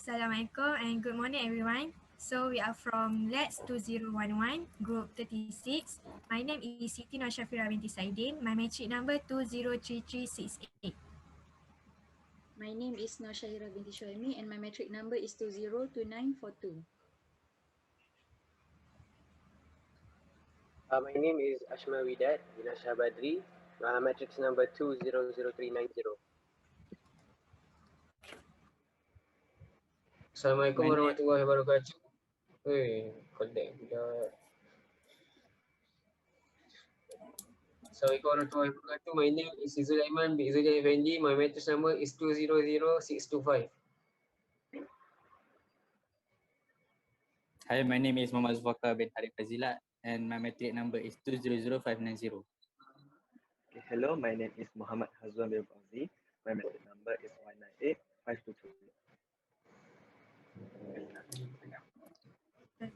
Assalamualaikum and good morning everyone. So we are from LAX2011, group 36. My name is Siti SYAFIRA binti SAEDIN. My matric number 203368. My name is SYAHIRAH binti SHUHAIMI and my matric number is 202942. My name is WIDAD bin BADRI. Matrix number 200390. Assalamualaikum warahmatullahi wabarakatuh. Kontak pula. Assalamualaikum warahmatullahi wabarakatuh. My name is IZZUL bin IZZUDDIN EFFENDY. My matrix number is 200625. Hi, my name is Muhammad ZULFAQAR bin HARITH FADZILLAH and my matric number is 200590. Okay, hello, my name is MOHAMAD HAZWAN bin PAUZI. My matric number is 198522.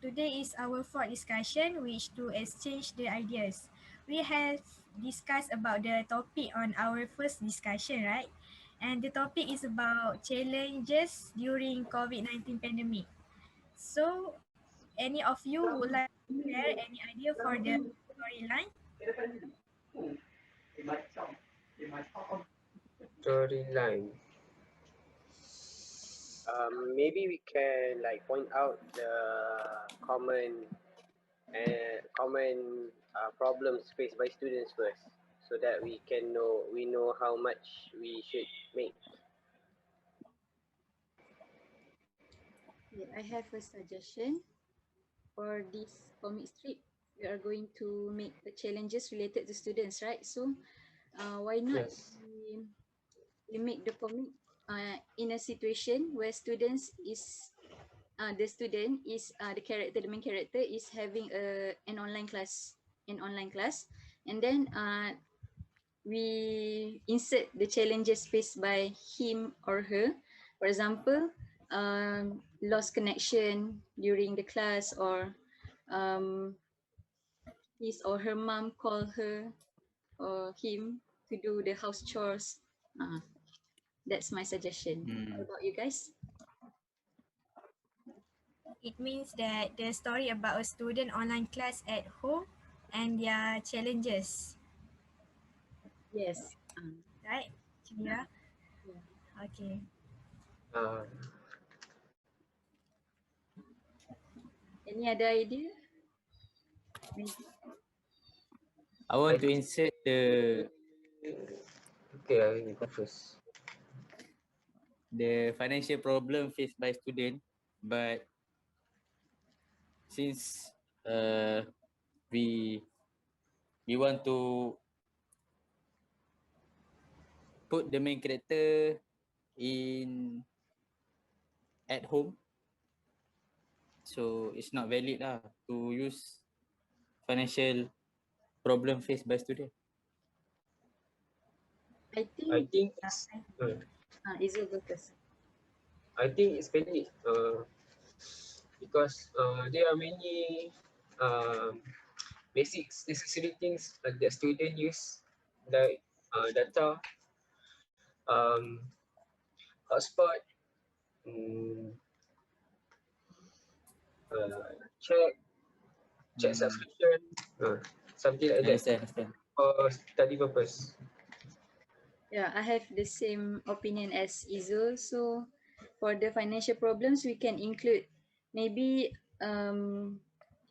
Today is our fourth discussion which to exchange the ideas. We have discussed about the topic on our first discussion, right? And the topic is about challenges during COVID-19 pandemic. So, any of you would like to share any idea for the storyline? Storyline. Maybe we can like point out the common problems faced by students first, so that we know how much we should make. Yeah, I have a suggestion for this comic strip. We are going to make the challenges related to students, right? So, why not we make the comic in a situation where students is the student is the main character is having an online class, and then we insert the challenges faced by him or her. For example, lost connection during the class, or his or her mom call her or him to do the house chores. That's my suggestion. What about you guys? It means that the story about a student online class at home and their challenges. Yes. Right, Syahirah? Yeah. Okay. Any other idea? I want to insert the you go first. The financial problem faced by student, but since we want to put the main character in at home, so it's not valid lah to use financial problem faced by student. I think it's IZZUL go first. I think it's valid because there are many basic necessary things that student use, like data, hotspot, check subscription, something like that. Understand. For study purpose. Yeah, I have the same opinion as IZZUL. So for the financial problems, we can include maybe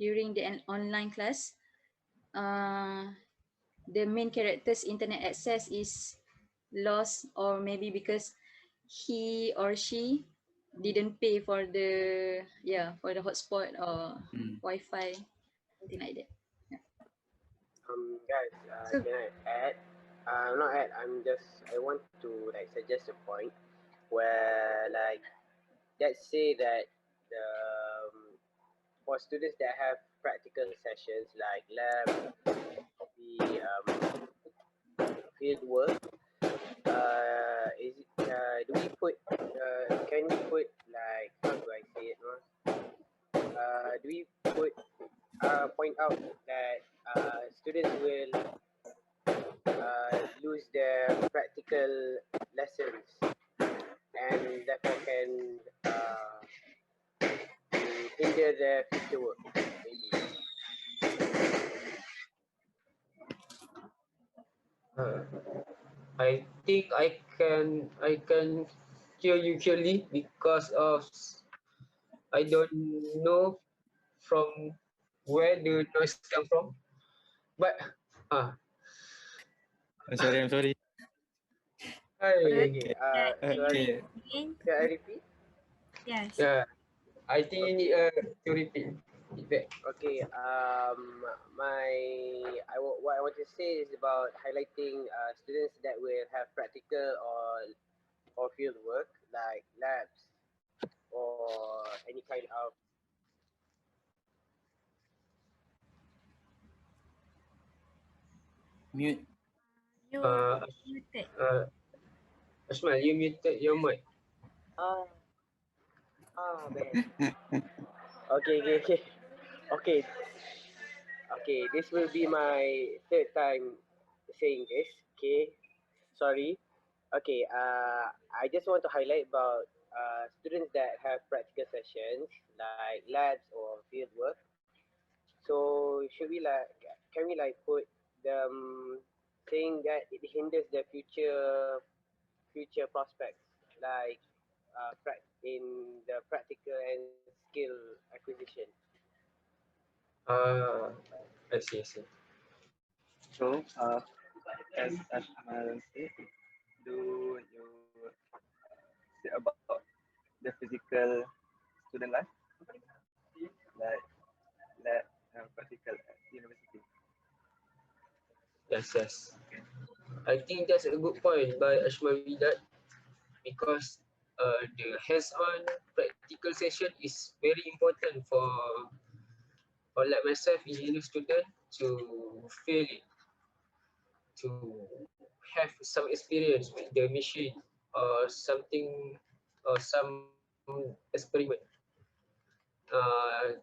during the online class, the main character's internet access is lost, or maybe because he or she didn't pay for the hotspot or Wi-Fi, something like that. Yeah. Guys, can I add? Not add. I want to like suggest a point where like let's say that for students that have practical sessions like lab, field work, can we put like, how do I say it? Do we point out that students will lose their practical lessons and therefore can hinder their future work? Maybe. I think I can hear you clearly because of I don't know from where the noise come from. But I'm sorry. Okay. Okay. Sorry. Okay. Can I repeat? Yes. yeah, I think you need to repeat it back. Okay. What I want to say is about highlighting students that will have practical or field work like labs or any kind of Mute. You Uh, muted. Asmal, you muted your mic. ah man. Okay. Okay. Okay. This will be my third time saying this. Okay. Sorry. Okay. I just want to highlight about students that have practical sessions like labs or field work. So can we like put them saying that it hinders their future prospects, like in the practical and skill acquisition. I see. So, as Ashmal said, do you say about the physical student life, like lab and practical at university? Yes. I think that's a good point by Ashmal Widad because the hands-on practical session is very important for like myself, engineering student, to feel it, to have some experience with the machine or something or some experiment. Uh,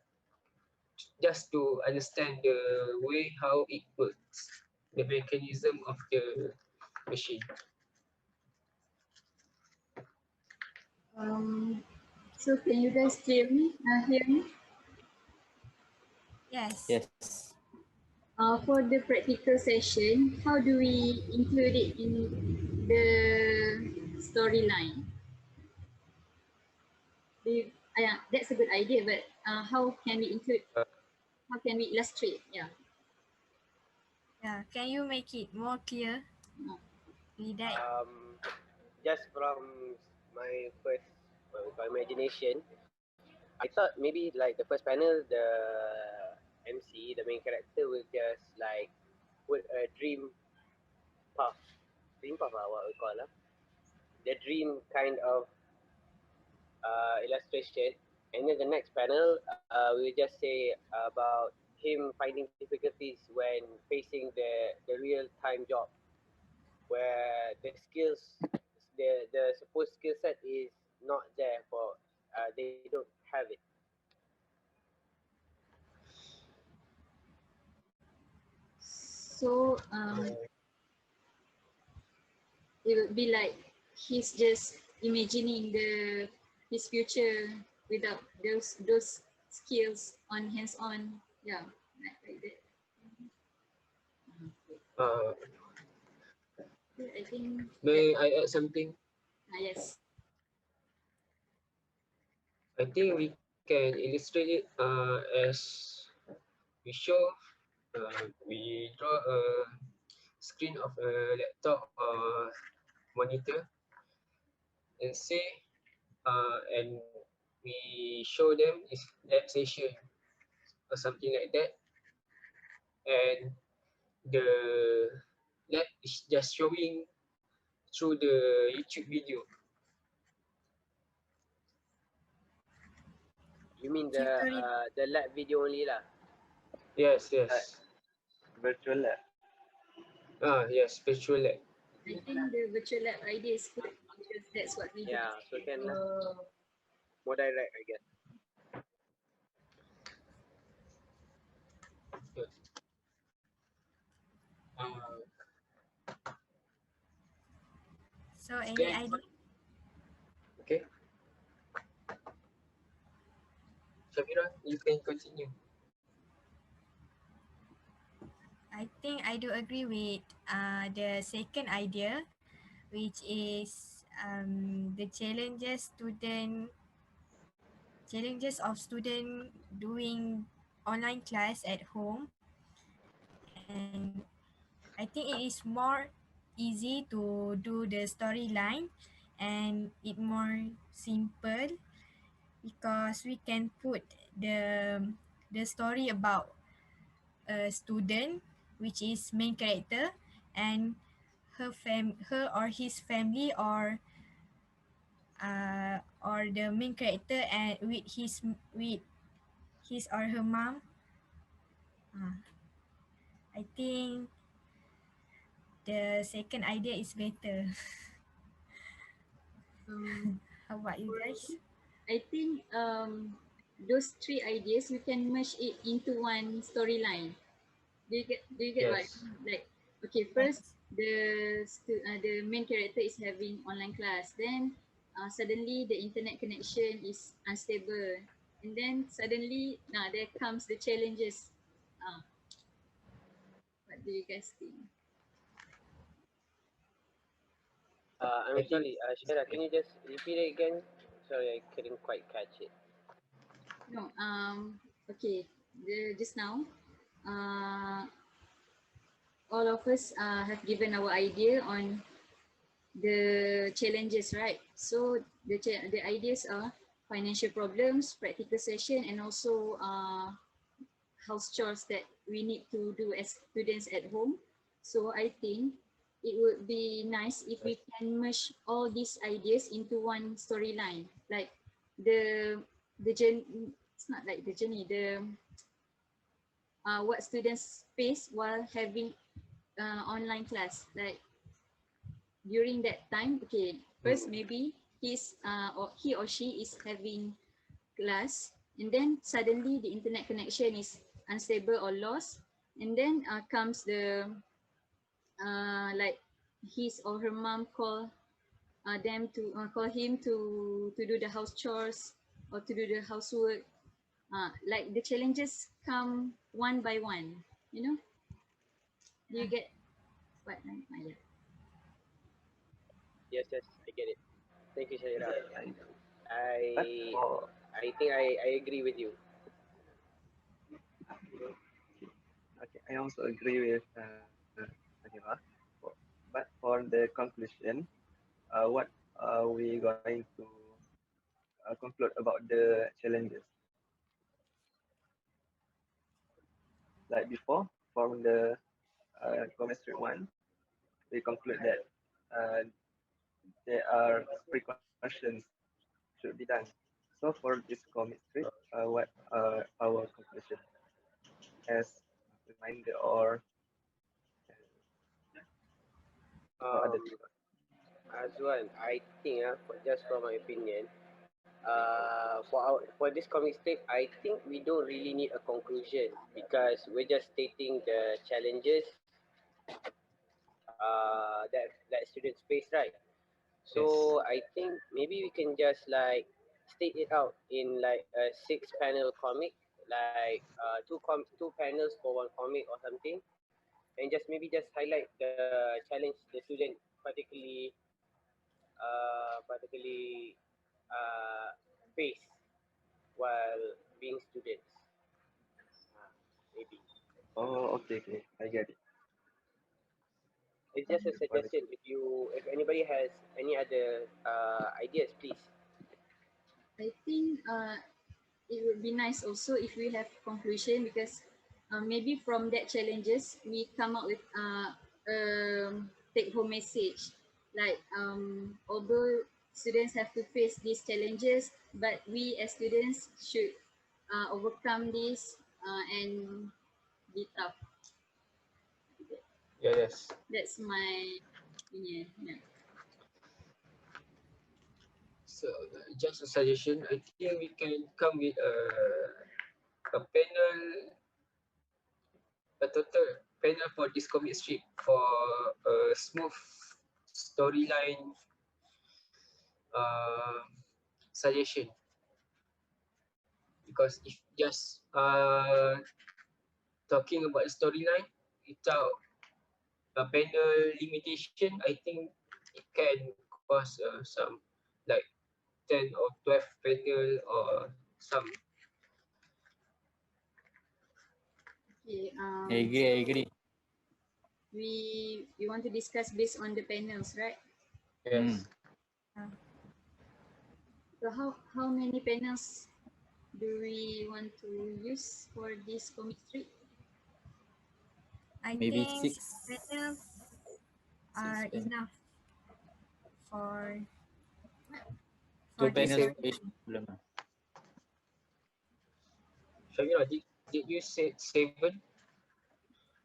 just to understand the way how it works, the mechanism of the machine. So can you guys hear me? Hear me? Yes. Yes. For the practical session, how do we include it in the storyline? Yeah, that's a good idea, but how can we include? How can we illustrate? Yeah. Yeah. Can you make it more clear? Widad. Just from my first imagination, I thought maybe like the first panel, the MC, the main character, will just like put a dream puff, what we call the dream kind of illustration, and then the next panel, we'll just say about him finding difficulties when facing the real time job, where the supposed skill set is not there for they don't have it. So it would be like he's just imagining his future without those skills on hands-on. Yeah, like that. Uh, I think may I add something? yes. I think we can illustrate it as we show, we draw a screen of a laptop or monitor and say, and we show them is lab session or something like that, and the lab is just showing through the YouTube video. You mean Tutorial. the lab video only lah? Yes. Virtual lab. Yes, virtual lab. I think the virtual lab idea is good because that's what we do. Yeah, so can more direct, I guess. So any idea? Okay. Syafira, you can continue. I think I do agree with the second idea, which is the challenges of student doing online class at home. And I think it is more easy to do the storyline and it more simple because we can put the story about a student which is main character and her or his family or the main character and with his or her mom. I think the second idea is better. How about you For guys? me, I think those three ideas we can merge it into one storyline. Do you get what I Yes. mean? Like, okay, first Yes. the main character is having online class, then suddenly the internet connection is unstable, and then suddenly now there comes the challenges. uh, what do you guys think? I'm I think sorry, Shaira, can you just repeat it again? Sorry, I couldn't quite catch it. No, okay, just now, uh, all of us have given our idea on the challenges, right? So the ideas are financial problems, practical session, and also house chores that we need to do as students at home. So I think it would be nice if we can merge all these ideas into one storyline, like the journey. It's not like the journey. The what students face while having online class, like during that time. Okay, first maybe he or she is having class, and then suddenly the internet connection is unstable or lost, and then comes the like his or her mom call him to do the house chores or to do the housework. Like the challenges come one by one, you know. Do you get what yeah. Yes, yes, I get it. Thank you, Shaira. I, but I for I think I agree with you. okay, I also agree with Sakira. But for the conclusion, what are we going to conclude about the challenges? Like before, from the chemistry one, we conclude that uh, there are precautions should be done. So for this chemistry, what our conclusion as reminder or other Um, things? Azwan, I think just from my opinion, for this comic strip, I think we don't really need a conclusion because we're just stating the challenges that students face, right? yes. So I think maybe we can just like state it out in like a 6 panel comic, like two panels for one comic or something, and just maybe just highlight the challenge the student particularly uh, face while being students. Maybe Oh, okay, okay, I get it. it's just a For the suggestion. If anybody has any other ideas, please. I think it would be nice also if we have conclusion, because maybe from that challenges we come up with take home message, like although students have to face these challenges, but we as students should overcome this and be tough. Yeah, yes. That's my opinion. Yeah. So just a suggestion. I think we can come with a panel, a total panel for this comic strip for a smooth storyline uh, suggestion. because if just talking about the storyline without a panel limitation, I think it can cause some like 10 or 12 panel or some. Okay. I agree. We want to discuss based on the panels, right? Yes. So how many panels do we want to use for this comic strip? I Maybe think 6. panels are panels. enough for 2 this panels story. each problem. Syahirah, did you say 7?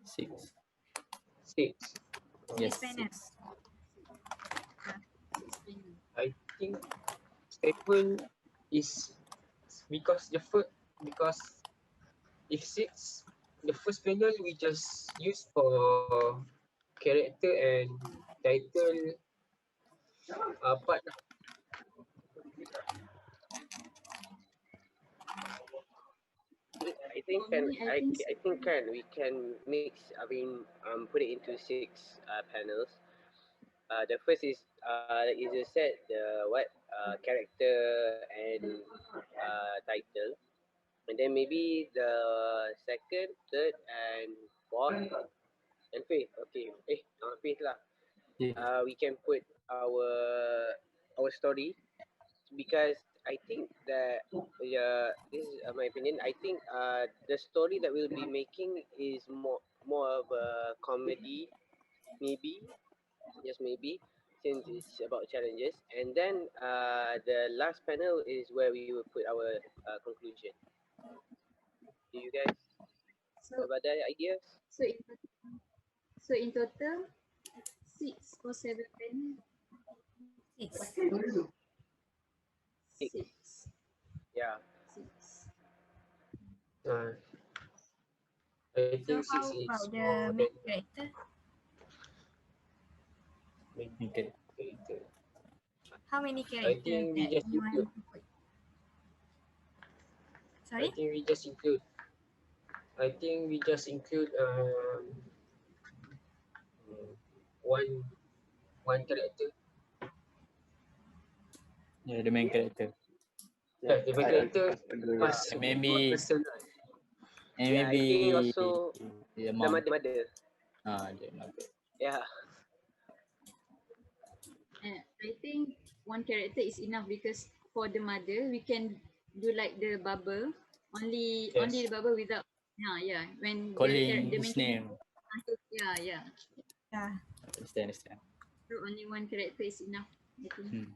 6. 6? Yes, 6 panels. 6. I think 7 is because if 6, the first panel we just use for character and title part. I think For me, I think I think we can mix. I mean, put it into 6 panels. The first is a set the character and title, and then maybe the second, third, and fourth and fifth. Okay, fifth lah. Yeah. We can put our story, because I think that this is my opinion. I think the story that we'll be making is more of a comedy, maybe, just maybe, since it's about challenges. And then the last panel is where we will put our conclusion. Do you guys so. have other ideas? So in total, 6 or 7 panels. 6. 6. Yeah. 6. I So think 6 how is about the more main than character? Okay. character. How many I characters think we that just you include. want to put? I Sorry? think we just include. I think we just include one character. Yeah, the main character. Yeah, the main character agree. must be more personal. And Yeah, I maybe think also the the mom. mother. The mother. Yeah. I think one character is enough because for the mother we can do like the bubble only Yes. the bubble without when Calling the his main name. yeah Yeah. Understand. so only one character is enough, I think.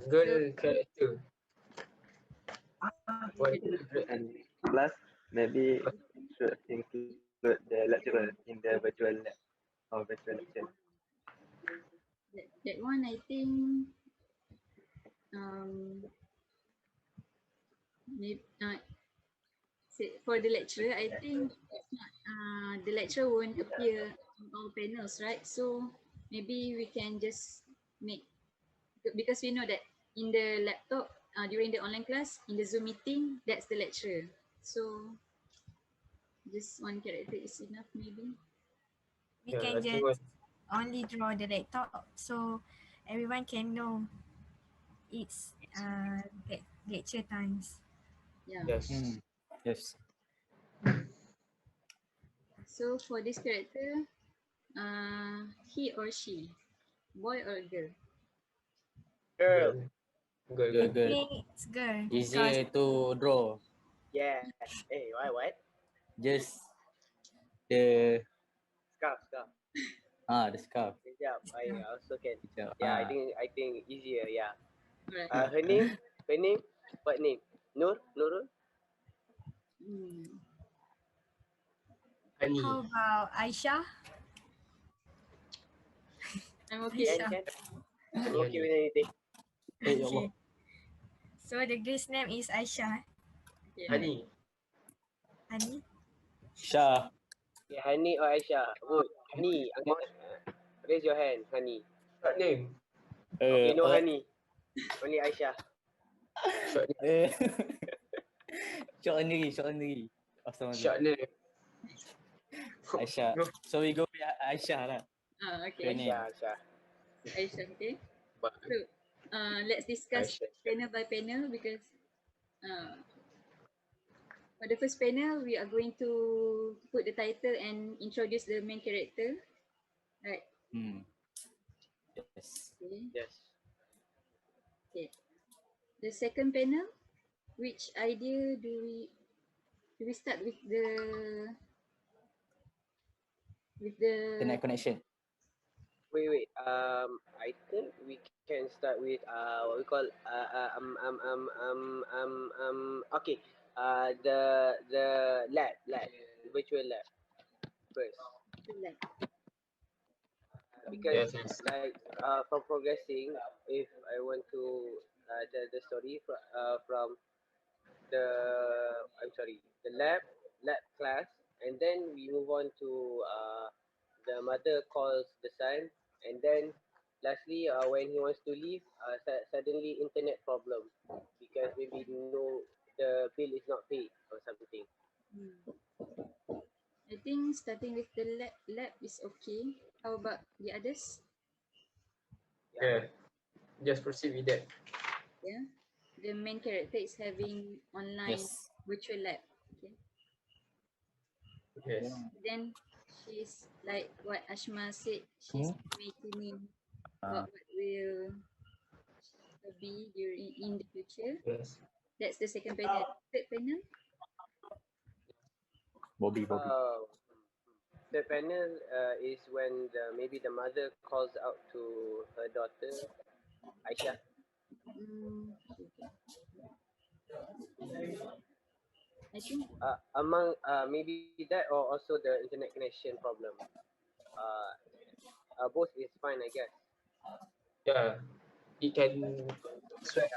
Girl character. And plus, maybe should include the lecturer in the virtual lab or virtual lecture. That one I think maybe, for the lecturer I think it's not the lecturer won't appear in all panels, right? So maybe we can just make, because we know that in the laptop during the online class in the Zoom meeting that's the lecturer, so just one character is enough maybe. We Yeah, can I think just only draw the laptop so everyone can know it's lecture times. yes. Yes. So for this character, he or she, boy or girl? Girl. Girl. I think it's girl because Easier to draw. Yeah. Hey, what? Just the Scarf. the scarf. Sekejap. I also can. Sekejap. Yeah, I think easier. Yeah. Alright. Her name. What name? Nurul. Honey. how about Aisyah? I'm okay. Aisyah. Can. I'm okay with anything. Ya Allah. Okay. So the girl's name is Aisyah. Okay. Honey. Hani? Shah. Okay, Hani or Aisyah? Vote. Hani. Raise your hand, Hani. Short name. Okay, no Hani. Only Aisyah. Short name. Short on diri, short on diri. Short Astagfirullah. name. Aisyah. So we go with Aisyah lah. Okay. Your name. Aisyah. Aisyah, okay. So, let's discuss Aisyah. panel by panel because for the first panel, we are going to put the title and introduce the main character. Right. Yes. Okay. Yes. Okay. The second panel, which idea do we start with the Internet connection. Wait. I think we can start with what we call okay. The lab virtual lab first. like Because Yes. like from progressing, if I want to tell the story from the the lab class, and then we move on to the mother calls the son, and then lastly when he wants to leave, suddenly internet problem because maybe the bill is not paid or something. I think starting with the lab is okay. How about the others? Yeah. Just proceed with that. Yeah. The main character is having online Yes. virtual lab. Okay. Yes. Then she's like what Ashma said, she's imagining what will be during in the future. Yes. That's the second panel. Third panel? Bobby. The panel is when maybe the mother calls out to her daughter Aisyah. I think Among maybe that or also the internet connection problem. Both is fine, I guess. Yeah. It can swap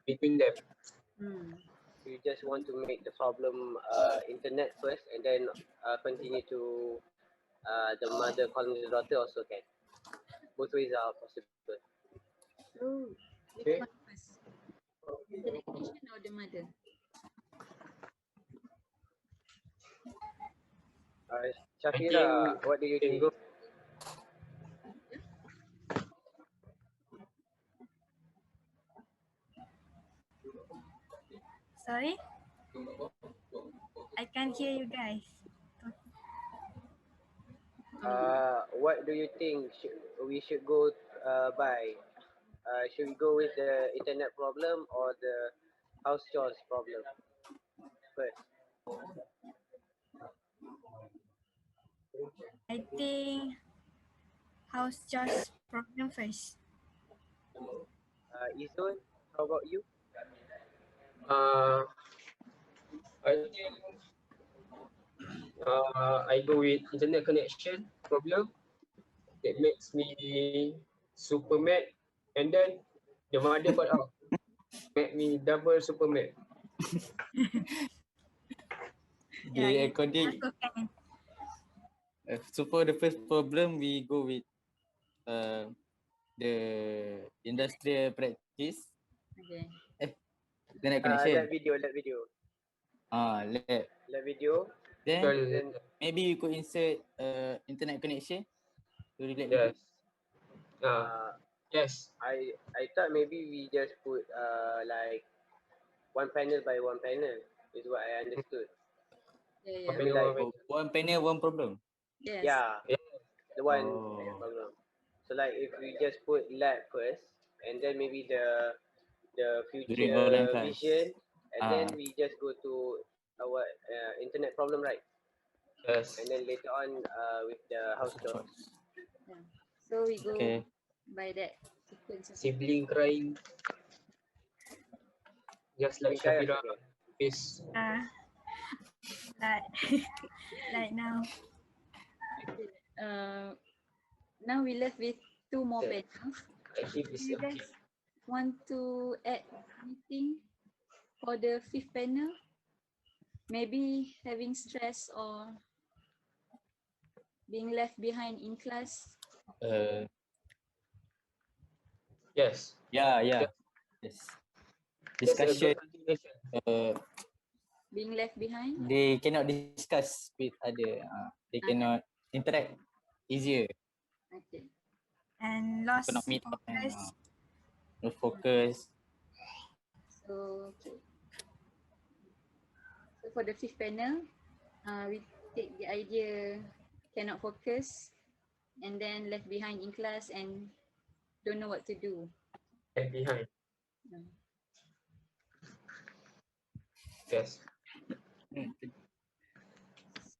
between them. You just want to make the problem internet first, and then continue to the mother calling the daughter also can. Both ways are possible. so. Which Okay. one first? Internet connection or the mother? Syafira, what do you can think? go. Sorry? I can't hear you guys. What do you think we should go by? Should we go with the internet problem or the house chores problem first? I think house chores problem first. Izzul, how about you? I think I go with internet connection problem. That makes me super mad, and then the mother called out, make me double super mad. Okay, according Also can. so for the first problem, we go with the industrial practice. Okay. Internet connection. Let video. Lab Video. Then maybe you could insert internet connection to relate with it. Yes. I thought maybe we just put like one panel by one panel is what I understood. Yeah. I mean, like, One panel, one problem. Yes. yeah, the one Oh. problem. So like if we just put lab first, and then maybe the During online future class. vision, and then we just go to our internet problem, right? Yes. And then later on with the house chores. Yeah. So we go Okay. by that sequence. Sibling crying. Just like Syafira. Is like now. Now we left with two more panels. I think Do it's you okay. guys want to add anything for the fifth panel? Maybe having stress or being left behind in class. Yes. Yeah. Yes. Discussion. Being left behind? They cannot discuss with other. They cannot interact easier. Okay. And Cannot lost meet time. focus. No focus. So, okay. So for the fifth panel, we take the idea cannot focus and then left behind in class and don't know what to do. Left behind. Yeah. Yes.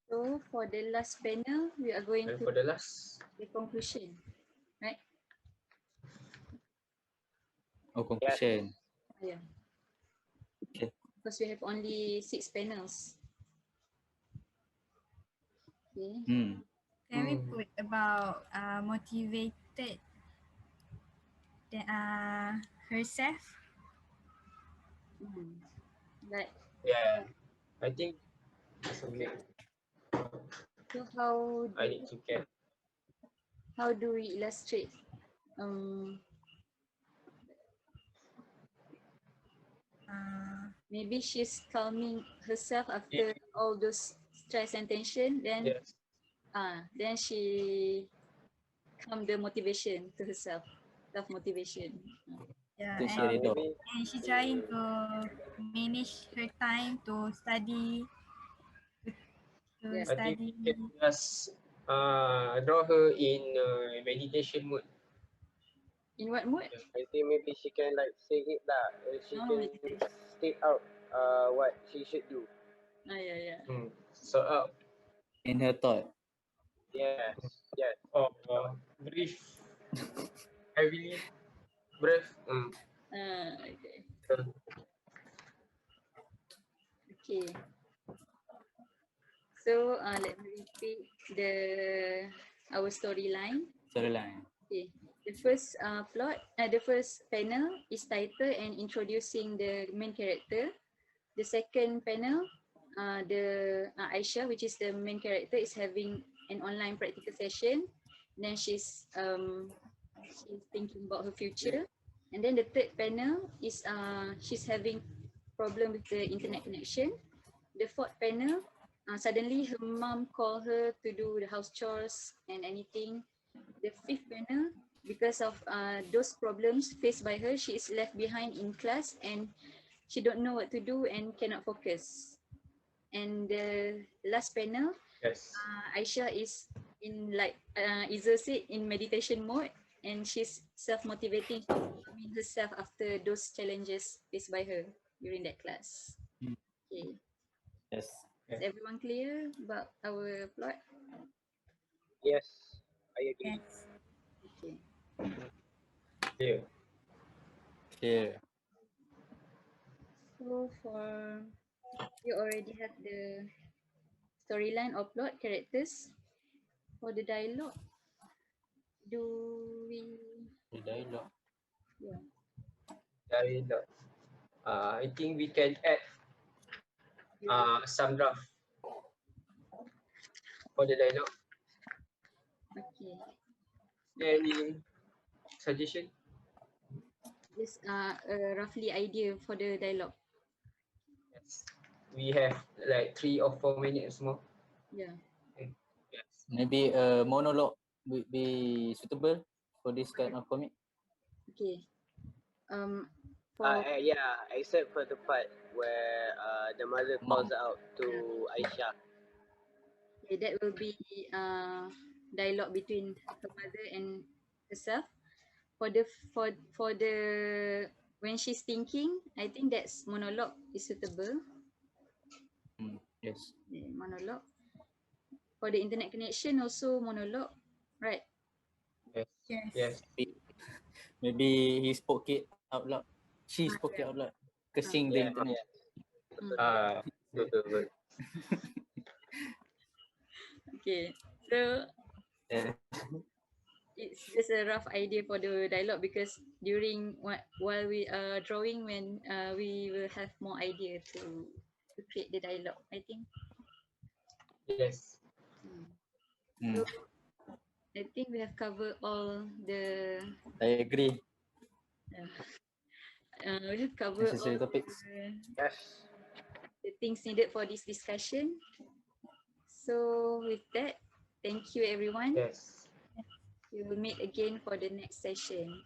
So for the last panel, we are going And to for the last, the conclusion, right? Oh, conclusion. Yeah. Okay. Because we have only 6 panels. Okay. Can we put about motivated herself? Like, yeah, I think it's okay. so I need to get. how do we illustrate maybe she's calming herself after all those stress and tension, then Yes. then she calm the motivation to herself, self motivation. Yeah, To share it Maybe and she trying to manage her time to study, Yeah. I think study. we can just draw her in meditation mode. In what mode? I think maybe she can like say it lah. She Oh, can meditation. state out what she should do. Yeah. So out. in her thought. Yes, yes. Or breathe heavily. Breath. Okay. So, Okay. So let me repeat our storyline. Storyline. Okay. The first the first panel is title and introducing the main character. The second panel, the Aisyah, which is the main character, is having an online practical session. Then she's thinking about her future. And then the third panel is she's having problem with the internet connection. The fourth panel, suddenly her mom called her to do the house chores and anything. The fifth panel, because of those problems faced by her, she is left behind in class and she don't know what to do and cannot focus. And the last panel, yes. Aisyah is in like Izzul said, in meditation mode, and she's self-motivating, she's calming herself after those challenges faced by her during that class. Okay. Yes. Is everyone clear about our plot? Yes, I agree. Yes. Okay. Yeah. Clear. So for you already have the storyline or plot characters. For the dialogue, do we? The dialogue. Yeah. Dialogue. I think we can add some draft for the dialogue. Okay. Any suggestion? Just a roughly idea for the dialogue. Yes. We have like 3 or 4 minutes more. Yeah. Okay. Yes. Maybe a monologue would be suitable for this kind of comic. Okay. For Yeah, except for the part where the mother calls out to Aisyah. okay, that will be dialogue between her mother and herself. For the when she's thinking, I think that's monologue is suitable. Yes. Yeah, monologue. For the internet connection also monologue, right? Yes. Yes. Yes. Maybe he spoke it out loud. She spoke it out loud. Cursing the Yeah, internet. yeah. Good. Okay. So Yeah. it's just a rough idea for the dialogue because during while we are drawing, when we will have more idea to create the dialogue, I think. Yes. So I think we have covered all the I agree. we have covered all Necessary topics. Yes. the things needed for this discussion. So with that, thank you everyone. Yes. We will meet again for the next session.